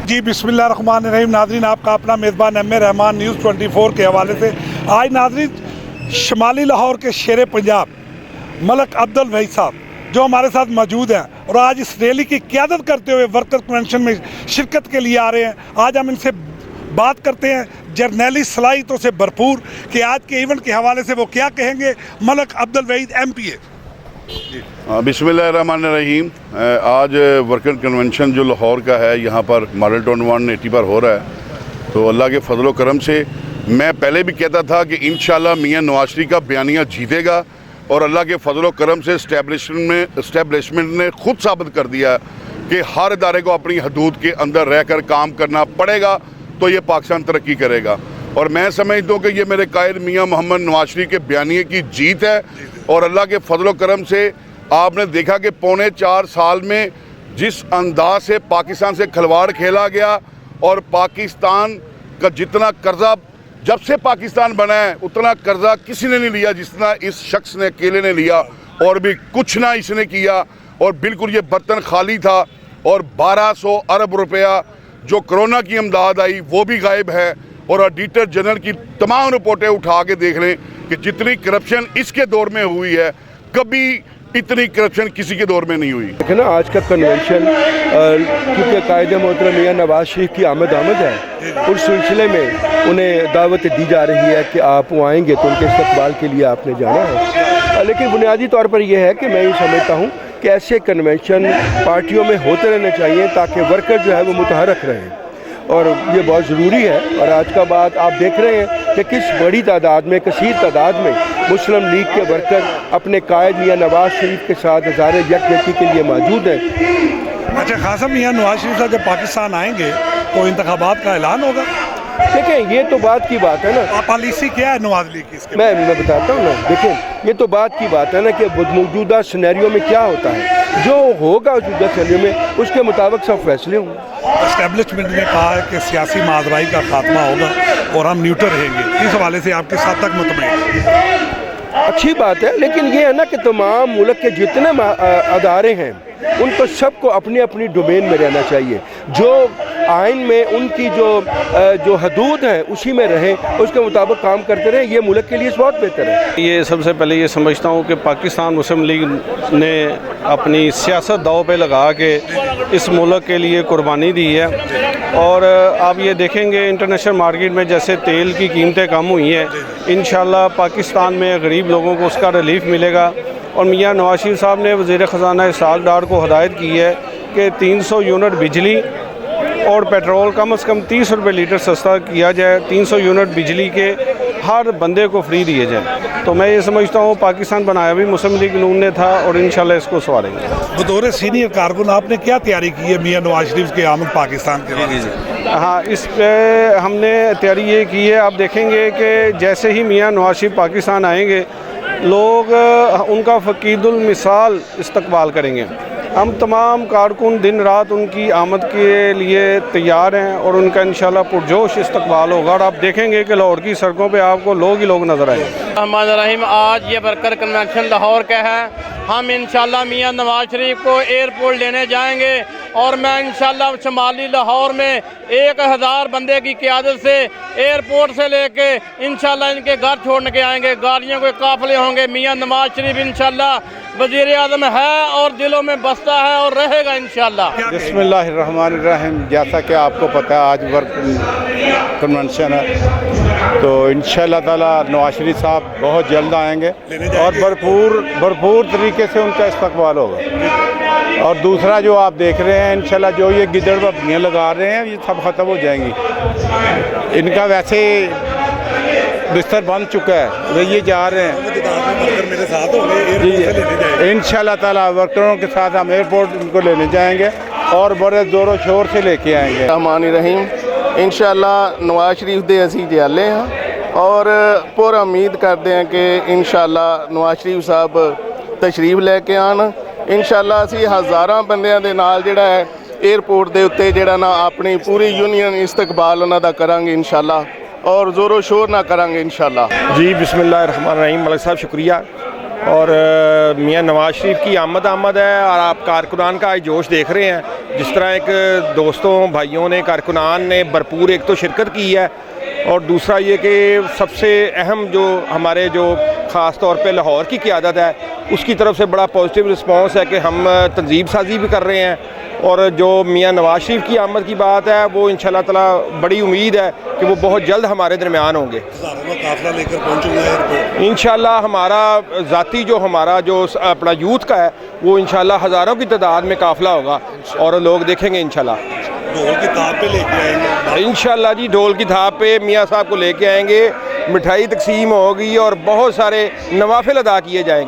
जी बिस्मिल्लाहिर्रहमानिर्रहीम। नाज़रीन, आपका अपना मेज़बान एम ए रहमान न्यूज़ 24 के हवाले से आज नाज़रीन शुमाली लाहौर के शेर पंजाब मलक अब्दुल वहीद साहब जो हमारे साथ मौजूद हैं और आज इस रैली की क़यादत करते हुए वर्कर कन्वेंशन में शिरकत के लिए आ रहे हैं। आज हम इनसे बात करते हैं जर्नैली सलाहियतों से भरपूर कि आज के इवेंट के हवाले से वो क्या कहेंगे। मलक अब्दुल वहीद MPA। बिस्मिल्लाहिर्रहमानिर्रहीम। आज वर्कर कन्वेंशन जो लाहौर का है यहाँ पर मॉडल टाउन 180 पर हो रहा है। तो अल्लाह के फजल व करम से मैं पहले भी कहता था कि इंशाल्लाह मियां नवाज शरीफ का बयानिया जीतेगा और अल्लाह के फजल व करम से इस्टेब्लिशमेंट ने खुद साबित कर दिया कि हर इदारे को अपनी हदूद के अंदर रह कर काम करना पड़ेगा तो ये पाकिस्तान तरक्की करेगा। और मैं समझता हूँ कि ये मेरे कायद मियां मोहम्मद नवाज शरीफ के बयानिए की जीत है। और अल्लाह के फजल व करम से आपने देखा कि पौने 4 साल में जिस अंदाज से पाकिस्तान से खिलवाड़ खेला गया और पाकिस्तान का जितना कर्जा जब से पाकिस्तान बना है उतना कर्जा किसी ने नहीं लिया जितना इस शख्स ने अकेले ने लिया, और भी कुछ ना इसने किया। और बिल्कुल ये बर्तन खाली था और 1200 अरब रुपया जो कोरोना की इमदाद आई वो भी गायब है। और ऑडिटर जनरल की तमाम रिपोर्टें उठा के देख लें कि जितनी करप्शन इसके दौर में हुई है कभी इतनी करप्शन किसी के दौर में नहीं हुई। देखिए ना, आज का कन्वेंशन क्योंकि कायदे मोहतरम मियां नवाज शरीफ की आमद है, उस सिलसिले में उन्हें दावत दी जा रही है कि आप वो आएंगे तो उनके इस्तकबाल के लिए आपने जाना है। लेकिन बुनियादी तौर पर यह है कि मैं ये समझता हूँ कि ऐसे कन्वेंशन पार्टियों में होते रहने चाहिए ताकि वर्कर जो है वो मुतहरक रहें, और ये बहुत ज़रूरी है। और आज का बात आप देख रहे हैं कि किस बड़ी तादाद में, कसीर तादाद में मुस्लिम लीग के वर्कर अपने कायद मियां नवाज शरीफ के साथ हज़ारे यकजहती के लिए मौजूद हैं। अच्छा खासा मियां नवाज शरीफ साहब जब पाकिस्तान आएंगे तो इंतखाबात का ऐलान होगा। देखें, ये तो बात की बात है ना, पॉलिसी क्या है नवाज लीग की इसके? मैं बताता हूँ ना। देखें, ये तो बात की बात है ना कि मौजूदा सिनेरियो में क्या होता है, जो होगा मौजूदा सिनेरियो में उसके मुताबिक सब फैसले होंगे। एस्टेब्लिशमेंट ने कहा है कि सियासी माजराई का खात्मा होगा और हम न्यूट्रल रहेंगे। इस हवाले से आपके साथ तक मुतमईन? अच्छी बात है, लेकिन ये है ना कि तमाम मुल्क के जितने अदारे हैं उनको सबको अपनी अपनी डोमेन में रहना चाहिए। जो आइन में उनकी जो हदूद है उसी में रहें, उसके मुताबिक काम करते रहें। ये मुल्क के लिए बहुत बेहतर है। ये सबसे पहले ये समझता हूँ कि पाकिस्तान मुस्लिम लीग ने अपनी सियासत दाव पे लगा के इस मुल्क के लिए कुर्बानी दी है। और आप ये देखेंगे इंटरनेशनल मार्केट में जैसे तेल की कीमतें कम हुई हैं, इंशाल्लाह पाकिस्तान में गरीब लोगों को उसका रिलीफ मिलेगा। और मियां नवाज शरीफ साहब ने वज़ीर ख़जाना इसहाक़ डार को हदायत की है कि 300 यूनिट बिजली और पेट्रोल कम से कम 30 रुपये लीटर सस्ता किया जाए। 300 यूनिट बिजली के हर बंदे को फ्री दिए जाए। तो मैं ये समझता हूँ पाकिस्तान बनाया भी मुस्लिम लीग नून ने था और इंशाल्लाह इसको संवारेंगे। बतौर सीनियर कारकुन आपने क्या तैयारी की है मियां नवाज शरीफ के आमद पाकिस्तान के? हाँ, इस पे हमने तैयारी ये की है। आप देखेंगे कि जैसे ही मियां नवाज शरीफ पाकिस्तान आएंगे लोग उनका फ़कीदुल मिसाल इस्तकबाल करेंगे। हम तमाम कारकुन दिन रात उनकी आमद के लिए तैयार हैं और उनका इंशाल्लाह पुरजोश इस्तकबाल होगा। और आप देखेंगे कि लाहौर की सड़कों पे आपको लोग ही लोग नज़र आएंगे। रहमान, आज ये वर्कर कन्वेंशन लाहौर का है। हम इंशाल्लाह मियां नवाज शरीफ को एयरपोर्ट लेने जाएंगे और मैं इंशाल्लाह शुमाली लाहौर में 1000 बंदे की क़यादत से एयरपोर्ट से लेके इंशाल्लाह इनके घर छोड़ने के आएंगे। गाड़ियों के काफ़िले होंगे। मियां नवाज शरीफ इंशाल्लाह वज़ीर आज़म है और दिलों में बसता है और रहेगा इंशाल्लाह। बिस्मिल्लाहिर्रहमानिर्रहीम। जैसा कि आपको पता है आज वर्क कन्वेंशन है, तो इंशाल्लाह ताला नवाज शरीफ साहब बहुत जल्द आएंगे और भरपूर तरीके से उनका इस्तकबाल होगा। और दूसरा जो आप देख रहे हैं इंशाल्लाह जो ये गिदड़ बब्बियाँ लगा रहे हैं ये सब ख़त्म हो जाएंगी। इनका वैसे बिस्तर बन चुका है, वे ये जा रहे हैं इंशाल्लाह ताला। वर्करों के साथ हम एयरपोर्ट उनको लेने जाएंगे और बड़े ज़ोरों शोर से लेके आएंगे। रहमान रहीम। इंशाल्लाह नवाज शरीफ दे असी जयाले हाँ और पूरा उम्मीद करते हैं कि इंशाल्लाह नवाज शरीफ साहब तशरीफ लैके आन। इंशाल्लाह असी हज़ारां बंदियां दे नाल जिहड़ा है एयरपोर्ट दे उत्ते जिहड़ा ना अपनी पूरी यूनियन इस्तकबाल उन्हां दा करांगे इंशाल्लाह और ज़ोरों शोर ना करांगे इंशाल्लाह। जी बिस्मिल्लाहिर्रहमानिर्रहीम। मलिक साहब शुक्रिया। اور میاں نواز شریف کی آمد ہے اور آپ کارکنان کا آج جوش دیکھ رہے ہیں، جس طرح ایک دوستوں بھائیوں نے کارکنان نے بھرپور ایک تو شرکت کی ہے، اور دوسرا یہ کہ سب سے اہم جو ہمارے جو خاص طور پہ لاہور کی قیادت ہے اس کی طرف سے بڑا پازیٹیو رسپانس ہے کہ ہم تنظیم سازی بھی کر رہے ہیں، اور جو میاں نواز شریف کی آمد کی بات ہے وہ انشاءاللہ تعالی بڑی امید ہے کہ وہ بہت جلد ہمارے درمیان ہوں گے۔ انشاءاللہ ہمارا ذاتی جو ہمارا جو اپنا یوتھ کا ہے وہ انشاءاللہ ہزاروں کی تعداد میں قافلہ ہوگا اور لوگ دیکھیں گے انشاءاللہ۔ ڈھول کی تھاپ پہ لے کے آئیں گے انشاءاللہ جی، ڈھول کی تھاپ پہ میاں صاحب کو لے کے آئیں گے، مٹھائی تقسیم ہوگی اور بہت سارے نوافل ادا کیے جائیں گے۔